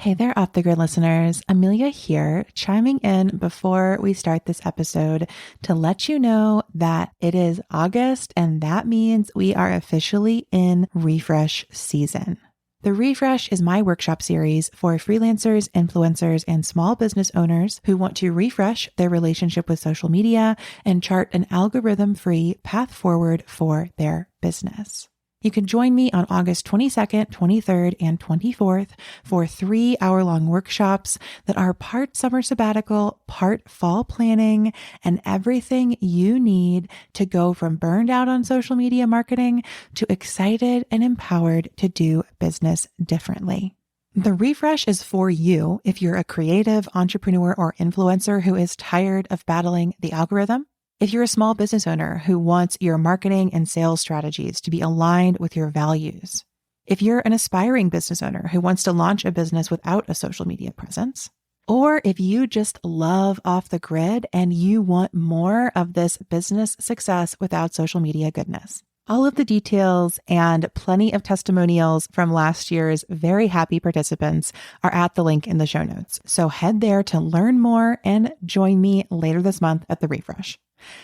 Hey there, Off the Grid listeners. Amelia here, chiming in before we start this episode to let you know that it is August, and that means we are officially in refresh season. The Refresh is my workshop series for freelancers, influencers, and small business owners who want to refresh their relationship with social media and chart an algorithm-free path forward for their business. You can join me on August 22nd, 23rd, and 24th for 3-hour-long workshops that are part summer sabbatical, part fall planning, and everything you need to go from burned out on social media marketing to excited and empowered to do business differently. The Refresh is for you if you're a creative entrepreneur or influencer who is tired of battling the algorithm. If you're a small business owner who wants your marketing and sales strategies to be aligned with your values. If you're an aspiring business owner who wants to launch a business without a social media presence. Or if you just love Off the Grid and you want more of this business success without social media goodness. All of the details and plenty of testimonials from last year's very happy participants are at the link in the show notes. So head there to learn more and join me later this month at the Refresh.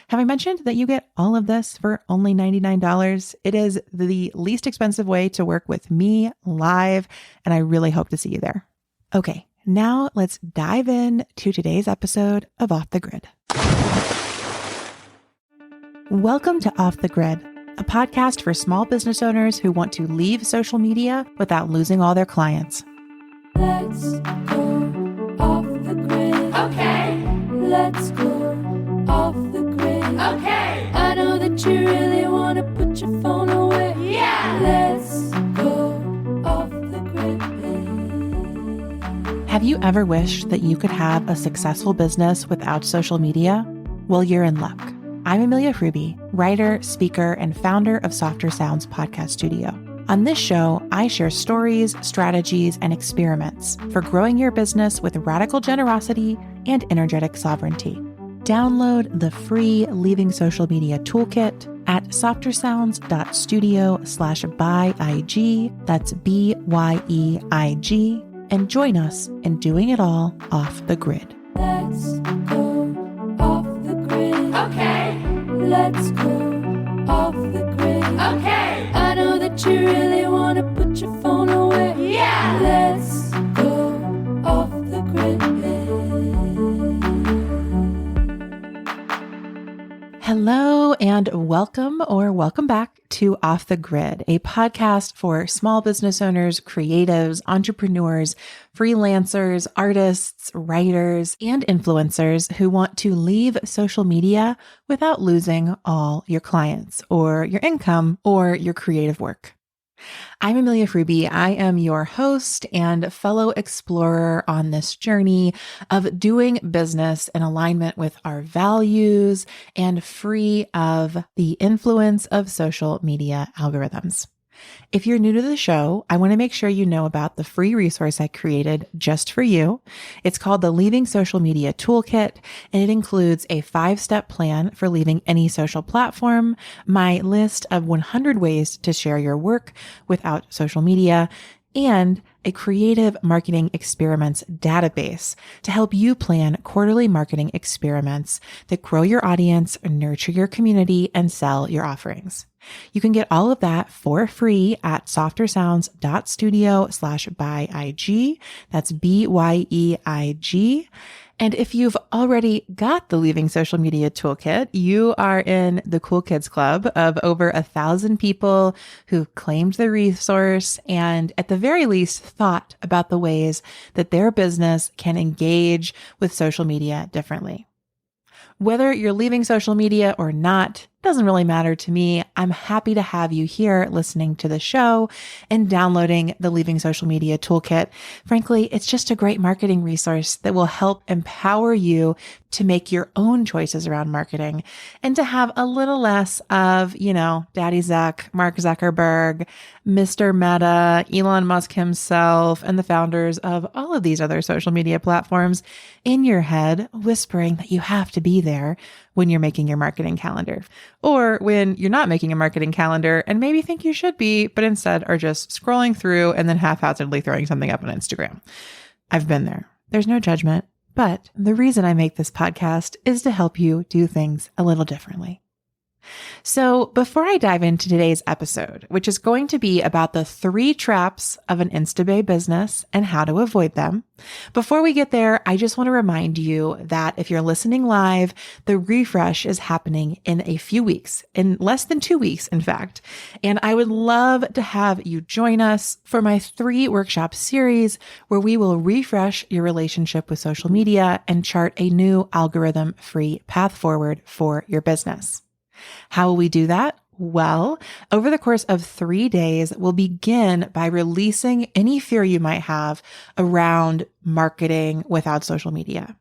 Have I mentioned that you get all of this for only $99? It is the least expensive way to work with me live, and I really hope to see you there. Okay, now let's dive in to today's episode of Off the Grid. Welcome to Off the Grid, a podcast for small business owners who want to leave social media without losing all their clients. Let's go off the grid. Okay. Let's go off the grid. Okay. I know that you really want to put your phone away. Yeah. Let's go off the grid. Have you ever wished that you could have a successful business without social media? Well, you're in luck. I'm Amelia Fruby, writer, speaker, and founder of Softer Sounds podcast studio. On this show, I share stories, strategies, and experiments for growing your business with radical generosity and energetic sovereignty. Download the free Leaving Social Media Toolkit at softersounds.studio/byeig, that's BYEIG, and join us in doing it all off the grid. Let's go off the grid. Okay. Let's go off the grid. Okay. I know that you really want to put your phone away. Yeah. Let's go off the grid. Hello and welcome back to Off the Grid, a podcast for small business owners, creatives, entrepreneurs, freelancers, artists, writers, and influencers who want to leave social media without losing all your clients or your income or your creative work. I'm Amelia Fruby. I am your host and fellow explorer on this journey of doing business in alignment with our values and free of the influence of social media algorithms. If you're new to the show, I want to make sure you know about the free resource I created just for you. It's called the Leaving Social Media Toolkit, and it includes a 5-step plan for leaving any social platform, my list of 100 ways to share your work without social media, and a creative marketing experiments database to help you plan quarterly marketing experiments that grow your audience, nurture your community, and sell your offerings. You can get all of that for free at softersounds.studio/byeig. That's BYEIG. And if you've already got the Leaving Social Media Toolkit, you are in the Cool Kids Club of over 1,000 people who've claimed the resource and at the very least thought about the ways that their business can engage with social media differently. Whether you're leaving social media or not, doesn't really matter to me. I'm happy to have you here listening to the show and downloading the Leaving Social Media Toolkit. Frankly, it's just a great marketing resource that will help empower you to make your own choices around marketing and to have a little less of, Daddy Zuck, Mark Zuckerberg, Mr. Meta, Elon Musk himself, and the founders of all of these other social media platforms in your head, whispering that you have to be there when you're making your marketing calendar, or when you're not making a marketing calendar and maybe think you should be, but instead are just scrolling through and then half-heartedly throwing something up on Instagram. I've been there. There's no judgment, but the reason I make this podcast is to help you do things a little differently. So before I dive into today's episode, which is going to be about the 3 traps of an Insta-Bae business and how to avoid them, before we get there, I just want to remind you that if you're listening live, the refresh is happening in a few weeks, in less than 2 weeks, in fact. And I would love to have you join us for my 3 workshop series where we will refresh your relationship with social media and chart a new algorithm-free path forward for your business. How will we do that? Well, over the course of 3 days, we'll begin by releasing any fear you might have around marketing without social media.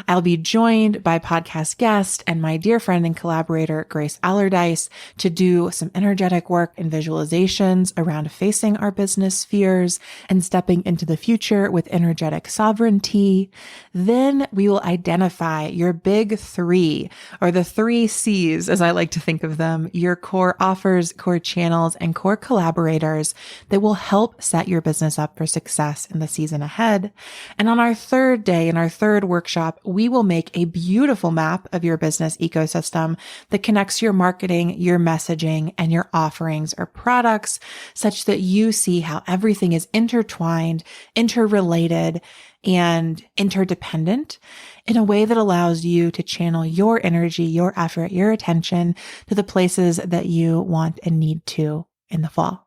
I'll be joined by podcast guest and my dear friend and collaborator, Grace Allardyce, to do some energetic work and visualizations around facing our business fears and stepping into the future with energetic sovereignty. Then we will identify your big 3, or the 3 C's, as I like to think of them, your core offers, core channels, and core collaborators that will help set your business up for success in the season ahead. And on our 3rd day, in our 3rd workshop, we will make a beautiful map of your business ecosystem that connects your marketing, your messaging, and your offerings or products such that you see how everything is intertwined, interrelated, and interdependent in a way that allows you to channel your energy, your effort, your attention to the places that you want and need to in the fall.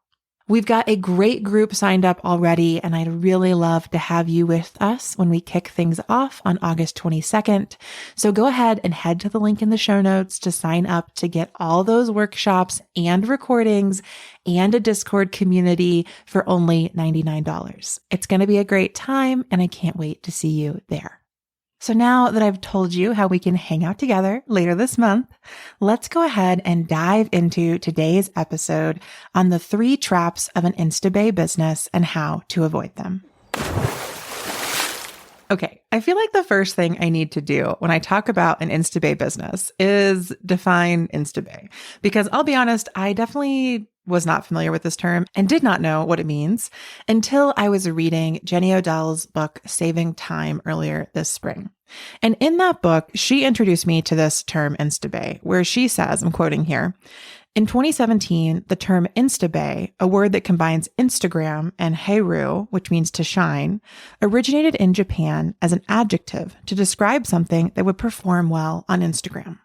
We've got a great group signed up already, and I'd really love to have you with us when we kick things off on August 22nd. So go ahead and head to the link in the show notes to sign up to get all those workshops and recordings and a Discord community for only $99. It's going to be a great time, and I can't wait to see you there. So now that I've told you how we can hang out together later this month, let's go ahead and dive into today's episode on the 3 traps of an Insta-Bae business and how to avoid them. Okay, I feel like the first thing I need to do when I talk about an Insta-Bae business is define Insta-Bae, because I'll be honest, I definitely was not familiar with this term and did not know what it means until I was reading Jenny Odell's book, Saving Time, earlier this spring. And in that book, she introduced me to this term Insta-Bae, where she says, I'm quoting here, in 2017, the term Insta-Bae, a word that combines Instagram and heiru, which means to shine, originated in Japan as an adjective to describe something that would perform well on Instagram.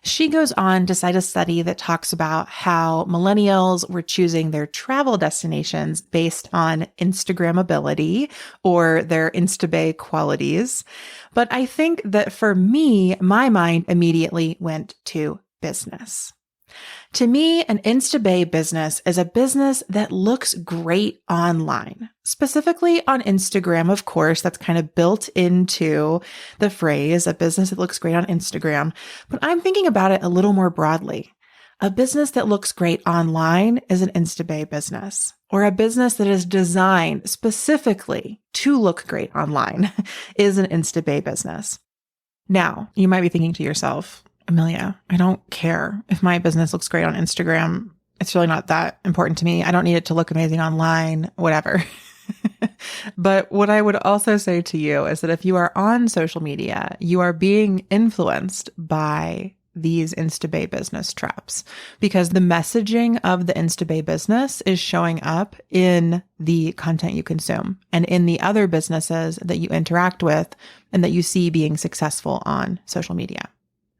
She goes on to cite a study that talks about how millennials were choosing their travel destinations based on Instagrammability or their Insta-Bae qualities. But I think that for me, my mind immediately went to business. To me, an Insta-Bae business is a business that looks great online, specifically on Instagram. Of course, that's kind of built into the phrase, a business that looks great on Instagram. But I'm thinking about it a little more broadly. A business that looks great online is an Insta-Bae business, or a business that is designed specifically to look great online is an Insta-Bae business. Now, you might be thinking to yourself, Amelia, I don't care if my business looks great on Instagram. It's really not that important to me. I don't need it to look amazing online, whatever. But what I would also say to you is that if you are on social media, you are being influenced by these Insta-Bae business traps, because the messaging of the Insta-Bae business is showing up in the content you consume and in the other businesses that you interact with and that you see being successful on social media.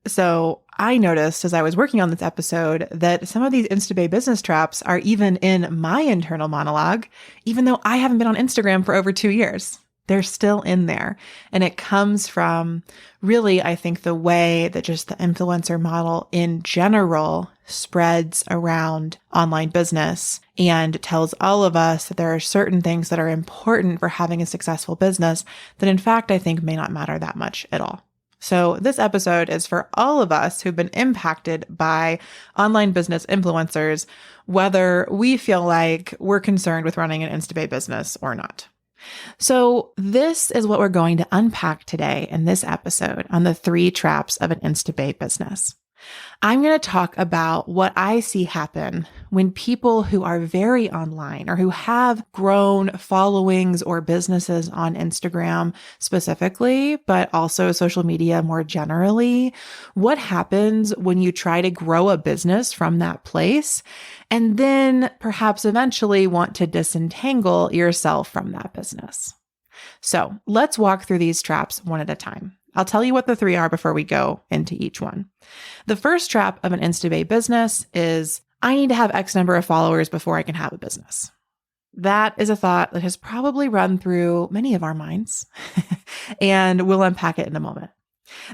So I noticed as I was working on this episode that some of these Insta-Bae business traps are even in my internal monologue, even though I haven't been on Instagram for over 2 years. They're still in there. And it comes from really, I think, the way that just the influencer model in general spreads around online business and tells all of us that there are certain things that are important for having a successful business that in fact, I think may not matter that much at all. So this episode is for all of us who've been impacted by online business influencers, whether we feel like we're concerned with running an Insta-Bae business or not. So this is what we're going to unpack today in this episode on the 3 traps of an Insta-Bae business. I'm going to talk about what I see happen when people who are very online or who have grown followings or businesses on Instagram specifically, but also social media more generally, what happens when you try to grow a business from that place and then perhaps eventually want to disentangle yourself from that business. So let's walk through these traps one at a time. I'll tell you what the three are before we go into each one. The first trap of an Insta-Bae business is, I need to have X number of followers before I can have a business. That is a thought that has probably run through many of our minds, and we'll unpack it in a moment.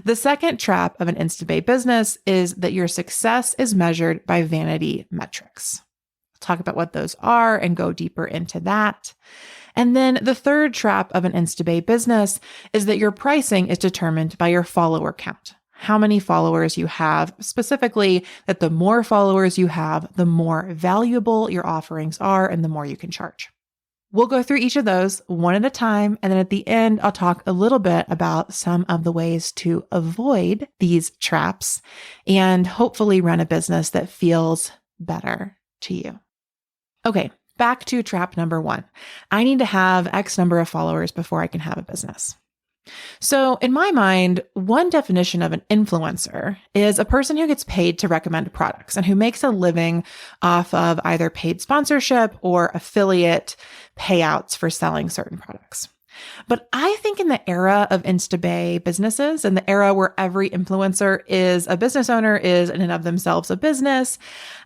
The second trap of an Insta-Bae business is that your success is measured by vanity metrics. I'll talk about what those are and go deeper into that. And then the third trap of an Insta-Bae business is that your pricing is determined by your follower count. How many followers you have, specifically that the more followers you have, the more valuable your offerings are and the more you can charge. We'll go through each of those one at a time. And then at the end, I'll talk a little bit about some of the ways to avoid these traps and hopefully run a business that feels better to you. Okay. Back to trap number one. I need to have X number of followers before I can have a business. So in my mind, one definition of an influencer is a person who gets paid to recommend products and who makes a living off of either paid sponsorship or affiliate payouts for selling certain products. But I think in the era of Insta-Bae businesses and the era where every influencer is a business owner, is in and of themselves a business,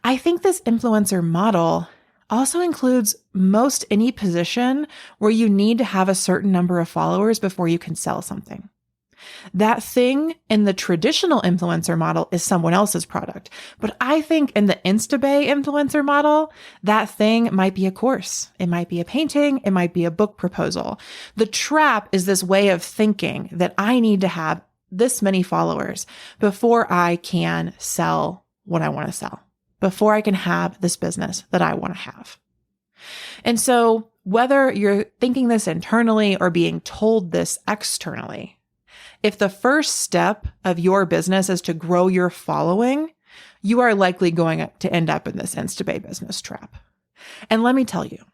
I think this influencer model also includes most any position where you need to have a certain number of followers before you can sell something. That thing in the traditional influencer model is someone else's product. But I think in the Insta-Bae influencer model, that thing might be a course. It might be a painting. It might be a book proposal. The trap is this way of thinking that I need to have this many followers before I can sell what I want to sell, before I can have this business that I want to have. And so whether you're thinking this internally or being told this externally, if the first step of your business is to grow your following, you are likely going to end up in this Insta-Bae business trap. And let me tell you,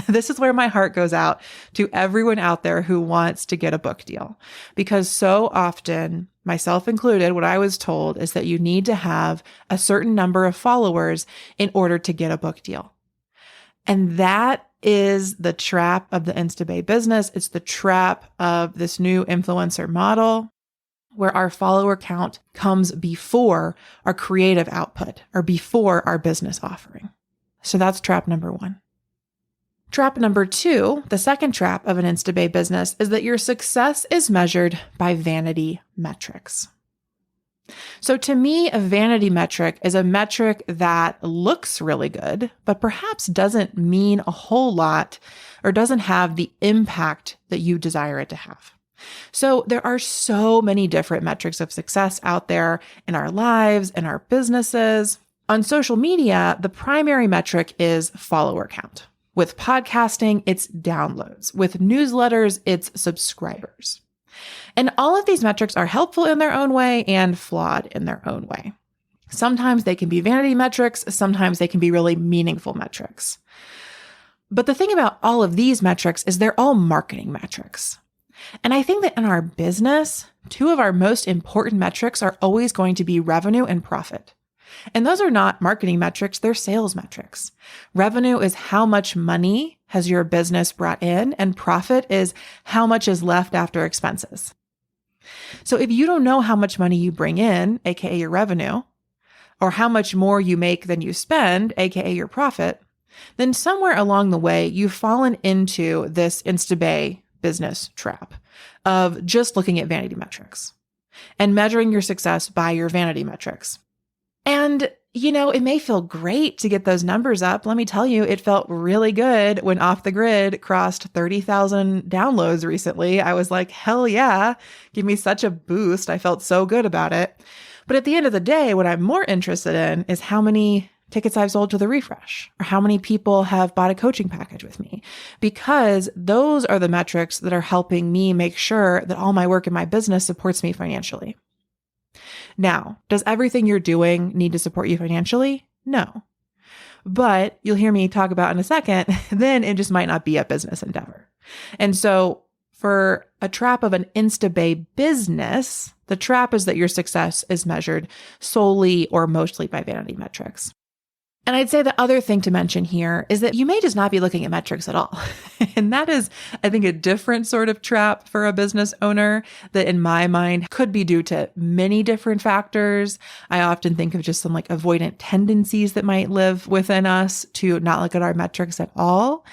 this is where my heart goes out to everyone out there who wants to get a book deal. Because so often, myself included, what I was told is that you need to have a certain number of followers in order to get a book deal. And that is the trap of the Insta-Bae business. It's the trap of this new influencer model where our follower count comes before our creative output or before our business offering. So that's trap number one. Trap number two, the second trap of an Insta-Bae business, is that your success is measured by vanity metrics. So to me, a vanity metric is a metric that looks really good, but perhaps doesn't mean a whole lot or doesn't have the impact that you desire it to have. So there are so many different metrics of success out there in our lives, in our businesses. On social media, the primary metric is follower count. With podcasting, it's downloads. With newsletters, it's subscribers. And all of these metrics are helpful in their own way and flawed in their own way. Sometimes they can be vanity metrics. Sometimes they can be really meaningful metrics. But the thing about all of these metrics is they're all marketing metrics. And I think that in our business, two of our most important metrics are always going to be revenue and profit. And those are not marketing metrics, they're sales metrics. Revenue is how much money has your business brought in, and profit is how much is left after expenses. So if you don't know how much money you bring in, aka your revenue, or how much more you make than you spend, aka your profit, then somewhere along the way, you've fallen into this Insta-Bae business trap of just looking at vanity metrics and measuring your success by your vanity metrics. And, it may feel great to get those numbers up. Let me tell you, it felt really good when Off the Grid crossed 30,000 downloads recently. I was like, hell yeah, give me such a boost. I felt so good about it. But at the end of the day, what I'm more interested in is how many tickets I've sold to the refresh or how many people have bought a coaching package with me, because those are the metrics that are helping me make sure that all my work in my business supports me financially. Now, does everything you're doing need to support you financially? No. But you'll hear me talk about in a second, then it just might not be a business endeavor. And so for a trap of an Insta-Bae business, the trap is that your success is measured solely or mostly by vanity metrics. And I'd say the other thing to mention here is that you may just not be looking at metrics at all. And that is, I think, a different sort of trap for a business owner that in my mind could be due to many different factors. I often think of just some like avoidant tendencies that might live within us to not look at our metrics at all.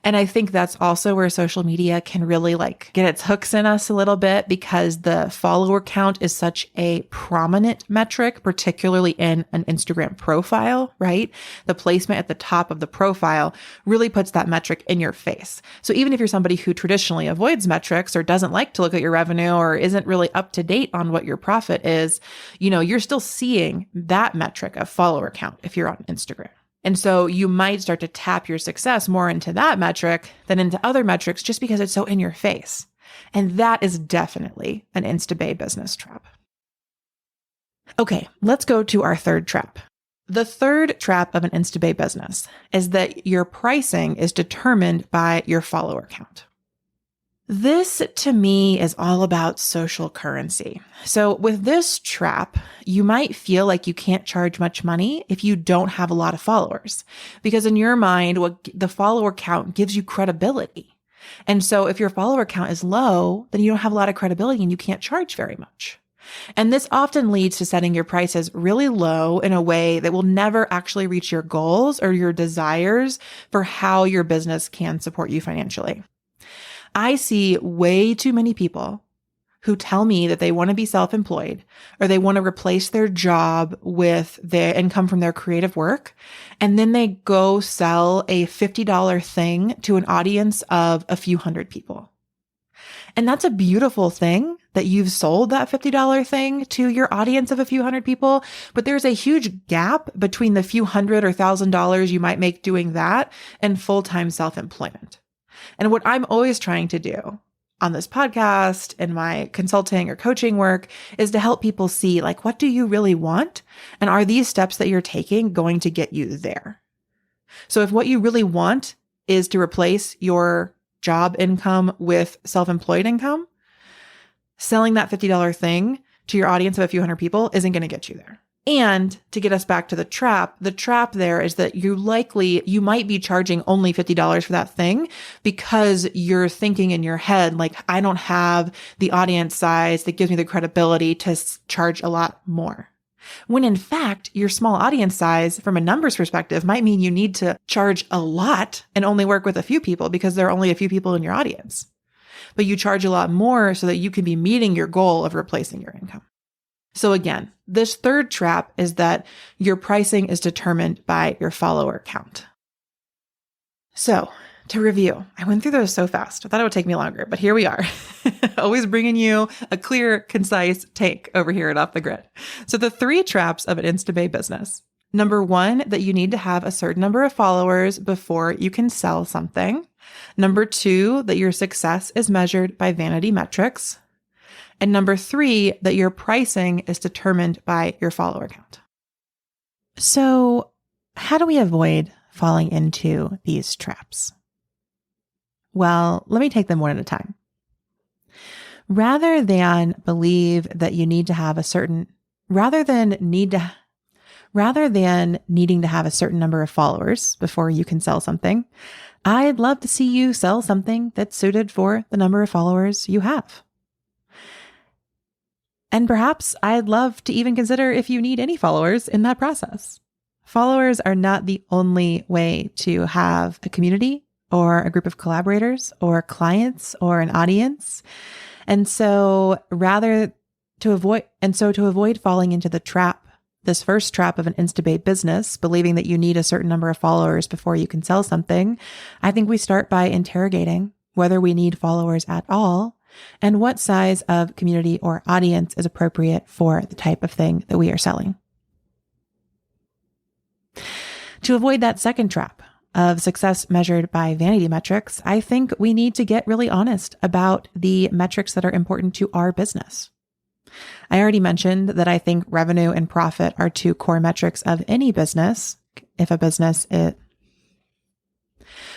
And I think that's also where social media can really like get its hooks in us a little bit because the follower count is such a prominent metric, particularly in an Instagram profile, right? The placement at the top of the profile really puts that metric in your face. So even if you're somebody who traditionally avoids metrics or doesn't like to look at your revenue or isn't really up to date on what your profit is, you're still seeing that metric of follower count if you're on Instagram. And so you might start to tap your success more into that metric than into other metrics just because it's so in your face. And that is definitely an Insta-Bae business trap. Okay, let's go to our third trap. The third trap of an Insta-Bae business is that your pricing is determined by your follower count. This, to me, is all about social currency. So with this trap, you might feel like you can't charge much money if you don't have a lot of followers, because in your mind, what the follower count gives you credibility. And so if your follower count is low, then you don't have a lot of credibility and you can't charge very much. And this often leads to setting your prices really low in a way that will never actually reach your goals or your desires for how your business can support you financially. I see way too many people who tell me that they want to be self-employed or they want to replace their job with their income from their creative work. And then they go sell a $50 thing to an audience of a few hundred people. And that's a beautiful thing that you've sold that $50 thing to your audience of a few hundred people. But there's a huge gap between the few hundred or $1,000 you might make doing that and full-time self-employment. And what I'm always trying to do on this podcast and my consulting or coaching work is to help people see, like, what do you really want? And are these steps that you're taking going to get you there? So if what you really want is to replace your job income with self-employed income, selling that $50 thing to your audience of a few hundred people isn't going to get you there. And to get us back to the trap there is that you might be charging only $50 for that thing because you're thinking in your head, like, I don't have the audience size that gives me the credibility to charge a lot more. When in fact, your small audience size from a numbers perspective might mean you need to charge a lot and only work with a few people because there are only a few people in your audience. But you charge a lot more so that you can be meeting your goal of replacing your income. So again, this third trap is that your pricing is determined by your follower count. So to review, I went through those so fast. I thought it would take me longer, but here we are. Always bringing you a clear, concise take over here at Off the Grid. So the three traps of an Insta-Bae business. Number one, that you need to have a certain number of followers before you can sell something. Number two, that your success is measured by vanity metrics. And number three, that your pricing is determined by your follower count. So how do we avoid falling into these traps? Well, let me take them one at a time. Rather than needing to have a certain number of followers before you can sell something, I'd love to see you sell something that's suited for the number of followers you have. And perhaps I'd love to even consider if you need any followers in that process. Followers are not the only way to have a community or a group of collaborators or clients or an audience. And so to avoid falling into this first trap of an Insta-Bae business, believing that you need a certain number of followers before you can sell something, I think we start by interrogating whether we need followers at all and what size of community or audience is appropriate for the type of thing that we are selling. To avoid that second trap of success measured by vanity metrics, I think we need to get really honest about the metrics that are important to our business. I already mentioned that I think revenue and profit are two core metrics of any business. If a business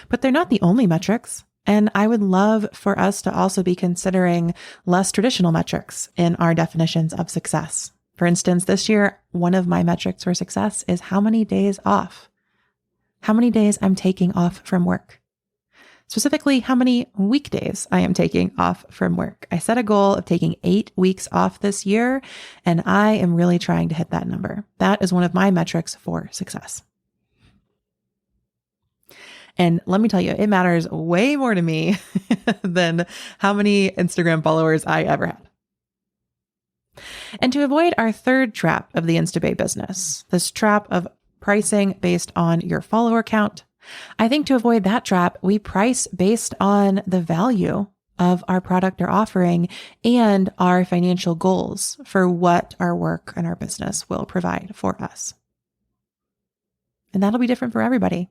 but they're not the only metrics. And I would love for us to also be considering less traditional metrics in our definitions of success. For instance, this year, one of my metrics for success is how many days off, how many days I'm taking off from work. Specifically, how many weekdays I am taking off from work. I set a goal of taking 8 weeks off this year, and I am really trying to hit that number. That is one of my metrics for success. And let me tell you, it matters way more to me than how many Instagram followers I ever had. And to avoid our third trap of the Insta-Bae business, this trap of pricing based on your follower count, I think to avoid that trap, we price based on the value of our product or offering and our financial goals for what our work and our business will provide for us. And that'll be different for everybody.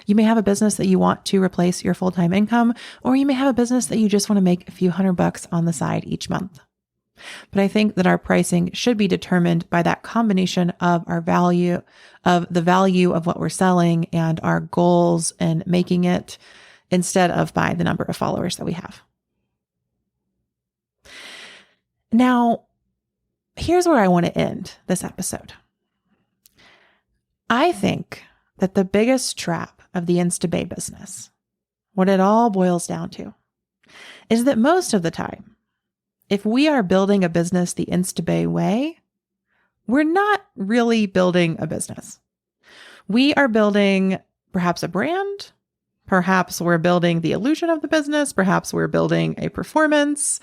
You may have a business that you want to replace your full-time income, or you may have a business that you just want to make a few $100 on the side each month. But I think that our pricing should be determined by that combination of our value, of the value of what we're selling and our goals and making it, instead of by the number of followers that we have. Now, here's where I want to end this episode. I think that the biggest trap of the Insta-Bae business, what it all boils down to, is that most of the time, if we are building a business the Insta-Bae way, we're not really building a business. We are building perhaps a brand, perhaps we're building the illusion of the business, perhaps we're building a performance.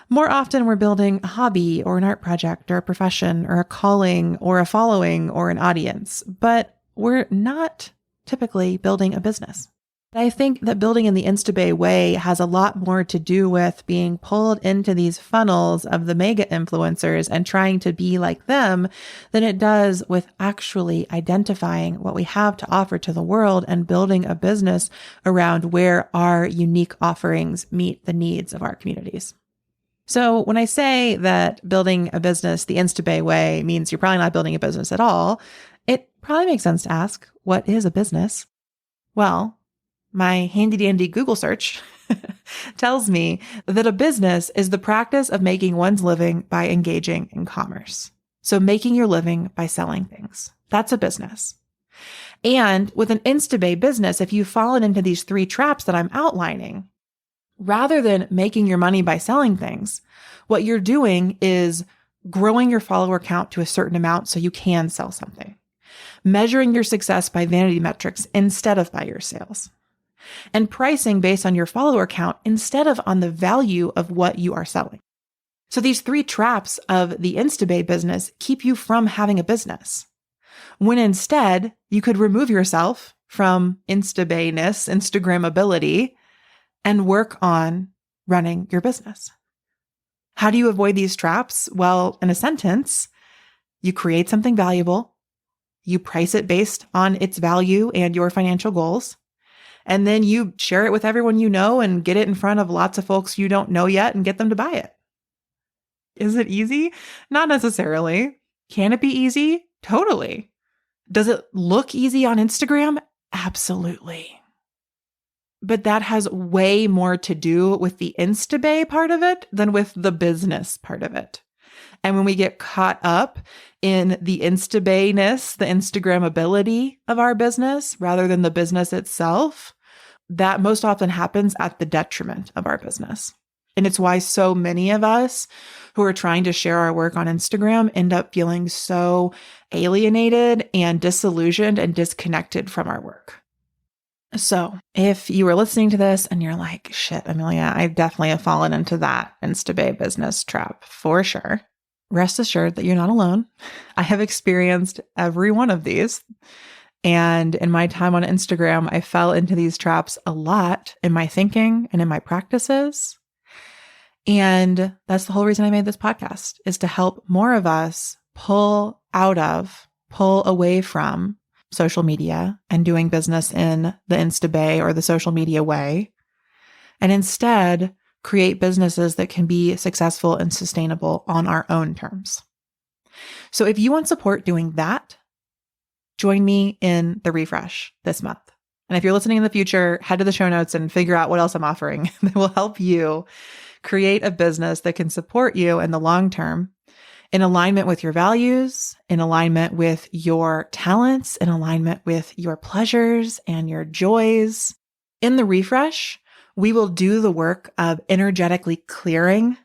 More often, we're building a hobby or an art project or a profession or a calling or a following or an audience, but we're not typically building a business. I think that building in the Insta-Bae way has a lot more to do with being pulled into these funnels of the mega influencers and trying to be like them than it does with actually identifying what we have to offer to the world and building a business around where our unique offerings meet the needs of our communities. So when I say that building a business the Insta-Bae way means you're probably not building a business at all, it probably makes sense to ask, what is a business? Well, my handy-dandy Google search tells me that a business is the practice of making one's living by engaging in commerce. So making your living by selling things. That's a business. And with an Insta-Bae business, if you've fallen into these three traps that I'm outlining, rather than making your money by selling things, what you're doing is growing your follower count to a certain amount so you can sell something. Measuring your success by vanity metrics instead of by your sales. And pricing based on your follower count instead of on the value of what you are selling. So these three traps of the Insta-Bae business keep you from having a business. When instead, you could remove yourself from Insta-Bae-ness, Instagrammability, and work on running your business. How do you avoid these traps? Well, in a sentence, you create something valuable. You price it based on its value and your financial goals. And then you share it with everyone you know and get it in front of lots of folks you don't know yet and get them to buy it. Is it easy? Not necessarily. Can it be easy? Totally. Does it look easy on Instagram? Absolutely. But that has way more to do with the Insta-Bae part of it than with the business part of it. And when we get caught up in the Insta-Bae-ness, the Instagrammability of our business, rather than the business itself, that most often happens at the detriment of our business. And it's why so many of us who are trying to share our work on Instagram end up feeling so alienated and disillusioned and disconnected from our work. So if you were listening to this and you're like, shit, Amelia, I definitely have fallen into that Insta-Bae business trap for sure. Rest assured that you're not alone. I have experienced every one of these. And in my time on Instagram, I fell into these traps a lot in my thinking and in my practices. And that's the whole reason I made this podcast, is to help more of us pull away from social media and doing business in the Insta-Bae or the social media way, and instead create businesses that can be successful and sustainable on our own terms. So if you want support doing that, join me in the refresh this month. And if you're listening in the future, head to the show notes and figure out what else I'm offering that will help you create a business that can support you in the long term, in alignment with your values, in alignment with your talents, in alignment with your pleasures and your joys. In the refresh, we will do the work of energetically clearing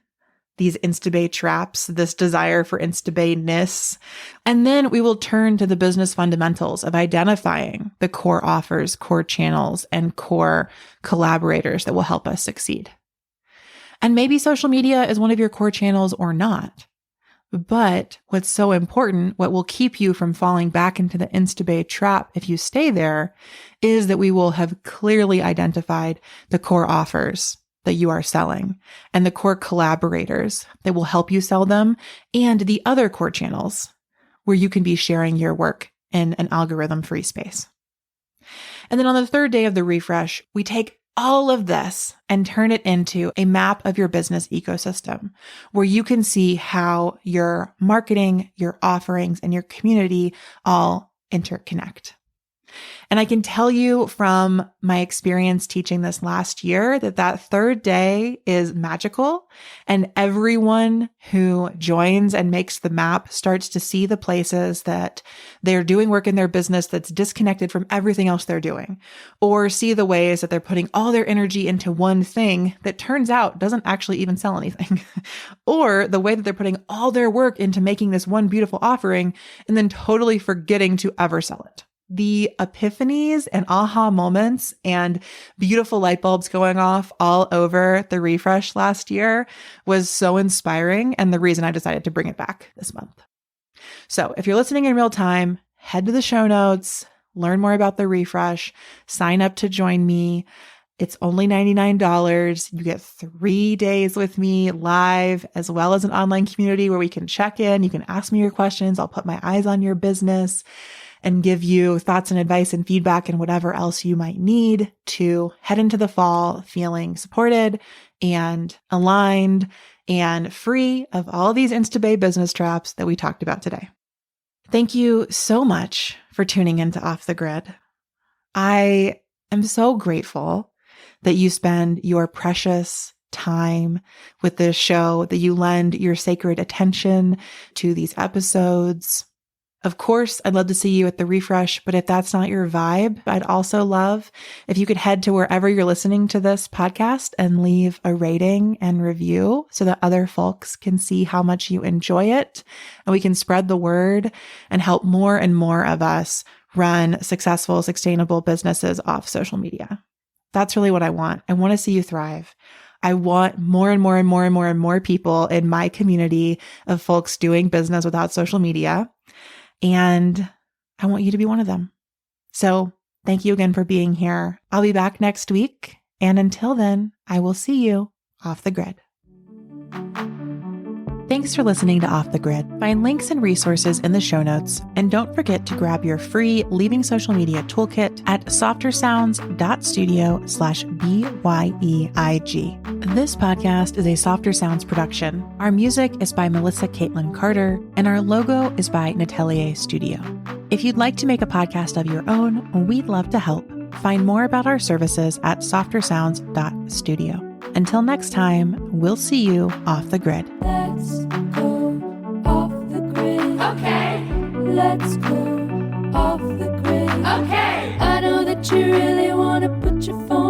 these Insta-Bae traps, this desire for Insta-Bae-ness. And then we will turn to the business fundamentals of identifying the core offers, core channels, and core collaborators that will help us succeed. And maybe social media is one of your core channels or not. But what's so important, what will keep you from falling back into the Insta-Bae trap if you stay there, is that we will have clearly identified the core offers that you are selling and the core collaborators that will help you sell them, and the other core channels where you can be sharing your work in an algorithm-free space. And then on the third day of the refresh, we take all of this and turn it into a map of your business ecosystem where you can see how your marketing, your offerings, and your community all interconnect. And I can tell you from my experience teaching this last year that third day is magical, and everyone who joins and makes the map starts to see the places that they're doing work in their business that's disconnected from everything else they're doing, or see the ways that they're putting all their energy into one thing that turns out doesn't actually even sell anything, or the way that they're putting all their work into making this one beautiful offering and then totally forgetting to ever sell it. The epiphanies and aha moments and beautiful light bulbs going off all over the refresh last year was so inspiring, and the reason I decided to bring it back this month. So if you're listening in real time, head to the show notes, learn more about the refresh, sign up to join me. It's only $99. You get 3 days with me live, as well as an online community where we can check in. You can ask me your questions. I'll put my eyes on your business and give you thoughts and advice and feedback and whatever else you might need to head into the fall feeling supported and aligned and free of all these Insta-Bae business traps that we talked about today. Thank you so much for tuning into Off the Grid. I am so grateful that you spend your precious time with this show, that you lend your sacred attention to these episodes. Of course, I'd love to see you at the refresh, but if that's not your vibe, I'd also love if you could head to wherever you're listening to this podcast and leave a rating and review so that other folks can see how much you enjoy it, and we can spread the word and help more and more of us run successful, sustainable businesses off social media. That's really what I want. I want to see you thrive. I want more and more and more and more and more people in my community of folks doing business without social media. And I want you to be one of them. So thank you again for being here. I'll be back next week. And until then, I will see you off the grid. Thanks for listening to Off the Grid. Find links and resources in the show notes. And don't forget to grab your free Leaving Social Media toolkit at softersounds.studio/BYEIG. This podcast is a Softer Sounds production. Our music is by Melissa Caitlin Carter, and our logo is by Natelier Studio. If you'd like to make a podcast of your own, we'd love to help. Find more about our services at softersounds.studio. Until next time, we'll see you off the grid. Let's go off the grid. Okay. Let's go off the grid. Okay. I know that you really want to put your phone